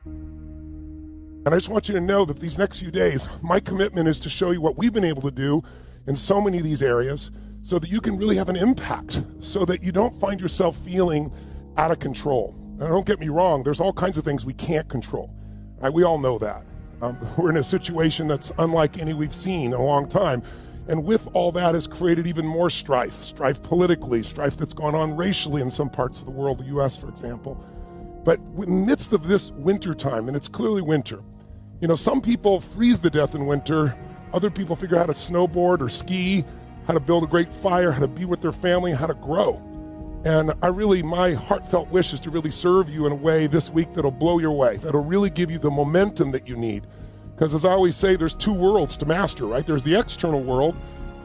And I just want you to know that these next few days, my commitment is to show you what we've been able to do in so many of these areas so that you can really have an impact, so that you don't find yourself feeling out of control. Now, don't get me wrong, there's all kinds of things we can't control. We all know that. We're in a situation that's unlike any we've seen in a long time. And with all that has created even more strife politically, strife that's gone on racially in some parts of the world, the US, for example. But in the midst of this winter time, and it's clearly winter, some people freeze to death in winter. Other people figure out how to snowboard or ski, how to build a great fire, how to be with their family, how to grow. And my heartfelt wish is to really serve you in a way this week that'll blow your way, that'll really give you the momentum that you need. Because as I always say, there's two worlds to master, right? There's the external world,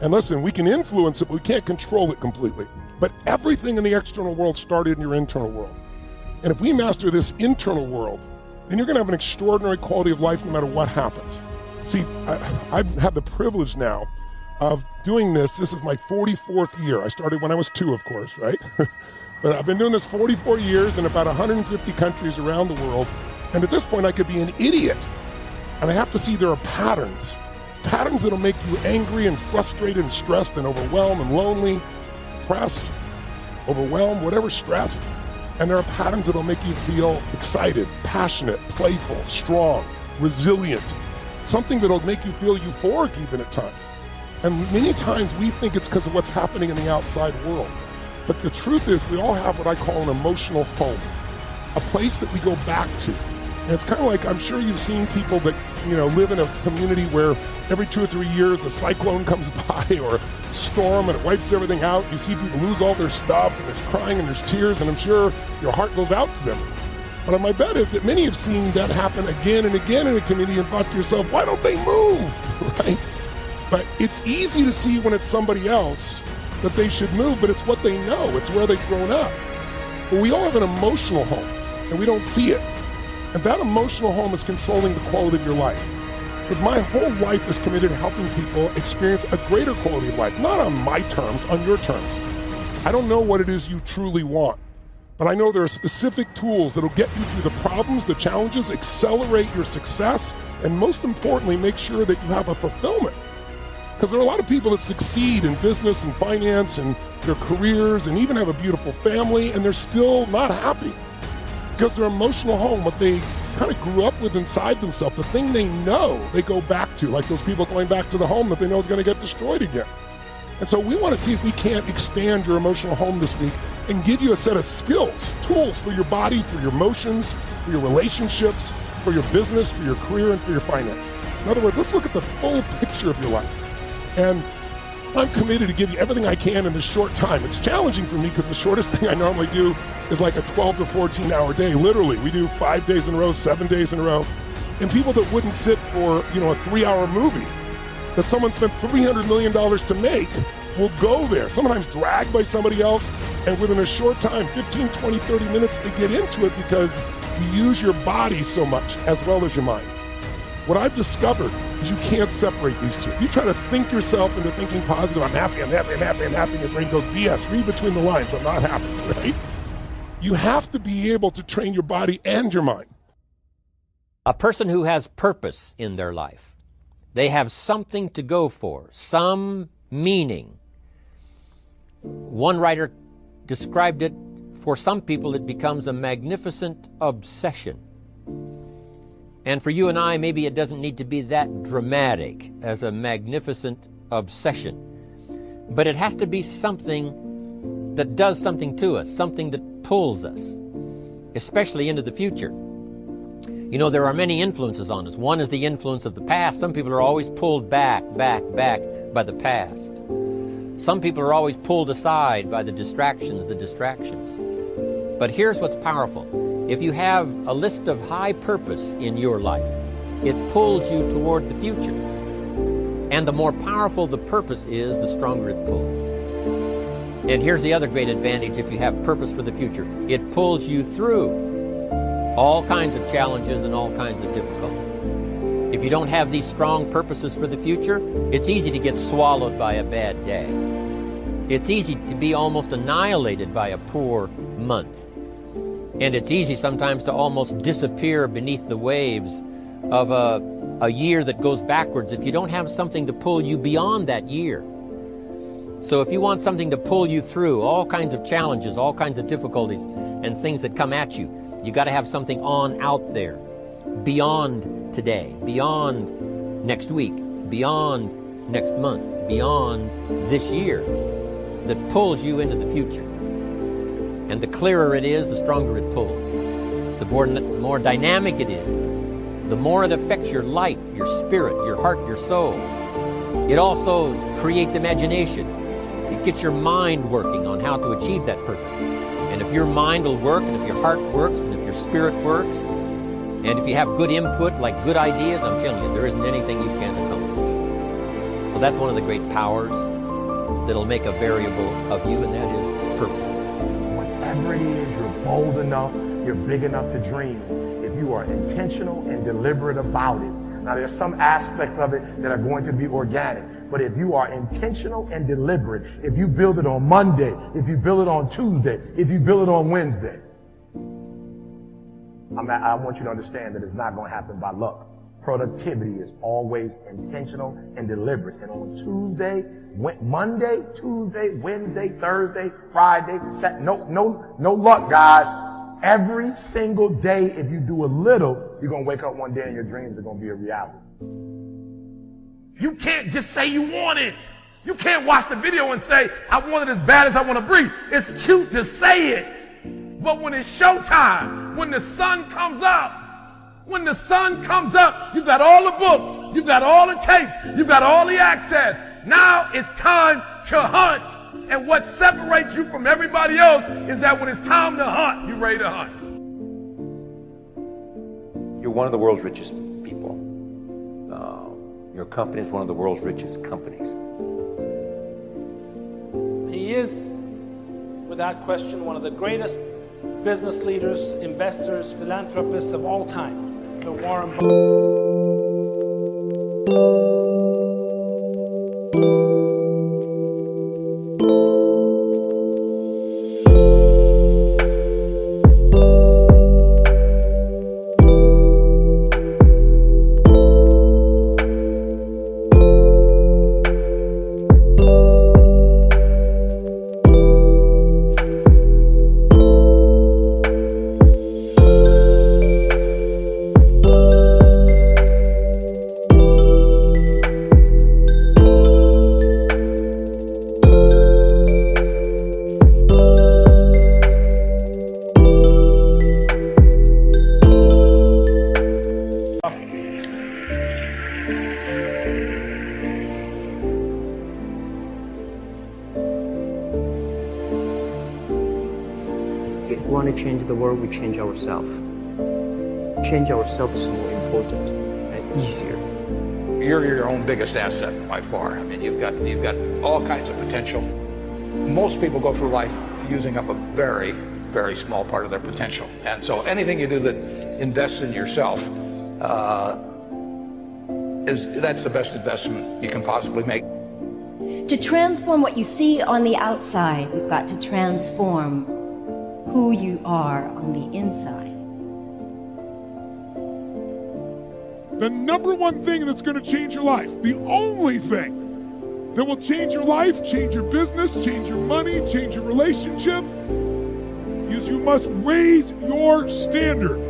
and listen, we can influence it, but we can't control it completely. But everything in the external world started in your internal world. And if we master this internal world, then you're gonna have an extraordinary quality of life no matter what happens. See, I've had the privilege now of doing this. This is my 44th year. I started when I was 2, of course, right? But I've been doing this 44 years in about 150 countries around the world. And at this point, I could be an idiot. And I have to see there are patterns that'll make you angry and frustrated and stressed and overwhelmed and lonely, depressed, overwhelmed, whatever, stressed. And there are patterns that'll make you feel excited, passionate, playful, strong, resilient, something that'll make you feel euphoric even at times. And many times we think it's because of what's happening in the outside world. But the truth is we all have what I call an emotional home, a place that we go back to. And it's kind of like, I'm sure you've seen people that, live in a community where every 2 or 3 years a cyclone comes by or a storm and it wipes everything out. You see people lose all their stuff and there's crying and there's tears, and I'm sure your heart goes out to them. But my bet is that many have seen that happen again and again in a community and thought to yourself, why don't they move, right? But it's easy to see when it's somebody else that they should move, but it's what they know. It's where they've grown up. But we all have an emotional home, and we don't see it. And that emotional home is controlling the quality of your life. Because my whole life is committed to helping people experience a greater quality of life, not on my terms, on your terms. I don't know what it is you truly want, but I know there are specific tools that'll get you through the problems, the challenges, accelerate your success, and most importantly, make sure that you have a fulfillment. Because there are a lot of people that succeed in business and finance and their careers and even have a beautiful family, and they're still not happy. Because their emotional home, what they kind of grew up with inside themselves, the thing they know, they go back to, like those people going back to the home that they know is going to get destroyed again. And so we want to see if we can't expand your emotional home this week and give you a set of skills, tools for your body, for your emotions, for your relationships, for your business, for your career, and for your finance. In other words, let's look at the full picture of your life. And I'm committed to give you everything I can in this short time. It's challenging for me because the shortest thing I normally do is like a 12 to 14 hour day. Literally, we do 5 days in a row, 7 days in a row. And people that wouldn't sit for, a 3-hour movie that someone spent $300 million to make will go there, sometimes dragged by somebody else. And within a short time, 15, 20, 30 minutes, they get into it because you use your body so much as well as your mind. What I've discovered is you can't separate these two. If you try to think yourself into thinking positive, I'm happy, and your brain goes, BS, read between the lines, I'm not happy, right? You have to be able to train your body and your mind. A person who has purpose in their life, they have something to go for, some meaning. One writer described it, for some people it becomes a magnificent obsession. And for you and I, maybe it doesn't need to be that dramatic as a magnificent obsession. But it has to be something that does something to us, something that pulls us, especially into the future. There are many influences on us. One is the influence of the past. Some people are always pulled back by the past. Some people are always pulled aside by the distractions. But here's what's powerful. If you have a list of high purpose in your life, it pulls you toward the future. And the more powerful the purpose is, the stronger it pulls. And here's the other great advantage if you have purpose for the future. It pulls you through all kinds of challenges and all kinds of difficulties. If you don't have these strong purposes for the future, it's easy to get swallowed by a bad day. It's easy to be almost annihilated by a poor month. And it's easy sometimes to almost disappear beneath the waves of a year that goes backwards if you don't have something to pull you beyond that year. So if you want something to pull you through all kinds of challenges, all kinds of difficulties and things that come at you, you got to have something on out there, beyond today, beyond next week, beyond next month, beyond this year, that pulls you into the future. And the clearer it is, the stronger it pulls. The more dynamic it is, the more it affects your life, your spirit, your heart, your soul. It also creates imagination. It gets your mind working on how to achieve that purpose. And if your mind will work, and if your heart works, and if your spirit works, and if you have good input, like good ideas, I'm telling you, there isn't anything you can't accomplish. So that's one of the great powers that'll make a variable of you, and that is purpose. Whatever it is, you're bold enough, you're big enough to dream. If you are intentional and deliberate about it. Now, there's some aspects of it that are going to be organic, but if you are intentional and deliberate, if you build it on Monday, if you build it on Tuesday, if you build it on Wednesday, I want you to understand that it's not going to happen by luck. Productivity is always intentional and deliberate. And on Tuesday, Monday, Tuesday, Wednesday, Thursday, Friday, Saturday, no luck, guys. Every single day, if you do a little, you're going to wake up one day and your dreams are going to be a reality. You can't just say you want it. You can't watch the video and say, I want it as bad as I want to breathe. It's cute to say it. But when it's showtime, when the sun comes up, you've got all the books, you've got all the tapes, you've got all the access. Now it's time to hunt. And what separates you from everybody else is that when it's time to hunt, you're ready to hunt. You're one of the world's richest people. Your company is one of the world's richest companies. He is, without question, one of the greatest business leaders, investors, philanthropists of all time. The Warren If we want to change the world, we change ourselves. Change ourselves is more important and easier. You're your own biggest asset by far. I mean, you've got all kinds of potential. Most people go through life using up a very, very small part of their potential. And so anything you do that invests in yourself, that's the best investment you can possibly make. To transform what you see on the outside, you've got to transform who you are on the inside. The number one thing that's going to change your life, the only thing that will change your life, change your business, change your money, change your relationship, is you must raise your standard.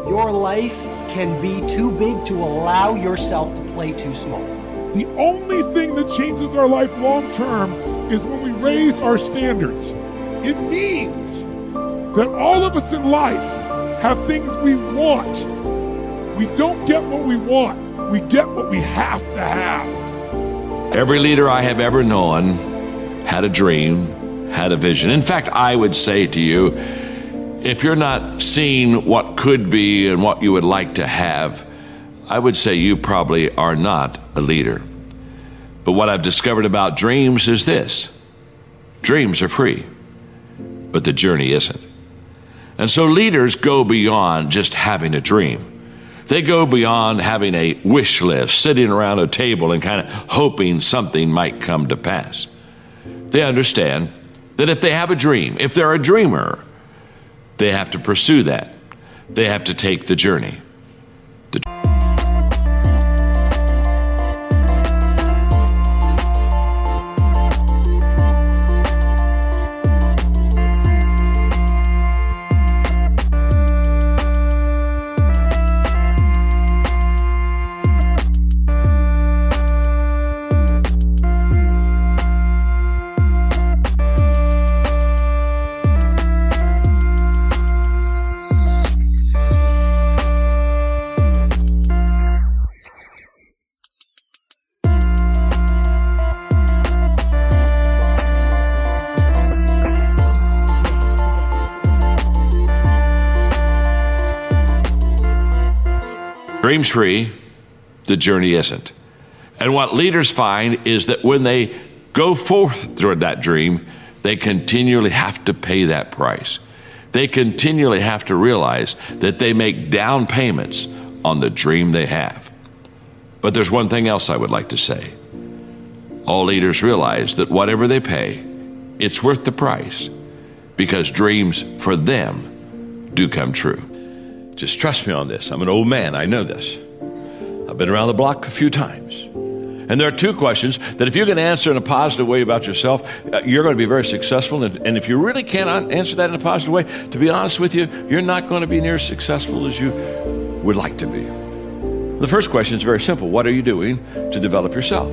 Your life can be too big to allow yourself to play too small. The only thing that changes our life long term is when we raise our standards. It means that all of us in life have things we want. We don't get what we want. We get what we have to have. Every leader I have ever known had a dream, had a vision. In fact, I would say to you, if you're not seeing what could be and what you would like to have, I would say you probably are not a leader. But what I've discovered about dreams is this: dreams are free, but the journey isn't. And so leaders go beyond just having a dream. They go beyond having a wish list, sitting around a table and kind of hoping something might come to pass. They understand that if they have a dream, if they're a dreamer, they have to pursue that. They have to take the journey. Dream's free, the journey isn't. And what leaders find is that when they go forth toward that dream, they continually have to pay that price. They continually have to realize that they make down payments on the dream they have. But there's one thing else I would like to say. All leaders realize that whatever they pay, it's worth the price, because dreams for them do come true. Just trust me on this. I'm an old man. I know this. I've been around the block a few times. And there are two questions that if you can answer in a positive way about yourself, you're going to be very successful. And if you really can't answer that in a positive way, to be honest with you, you're not going to be near as successful as you would like to be. The first question is very simple. What are you doing to develop yourself?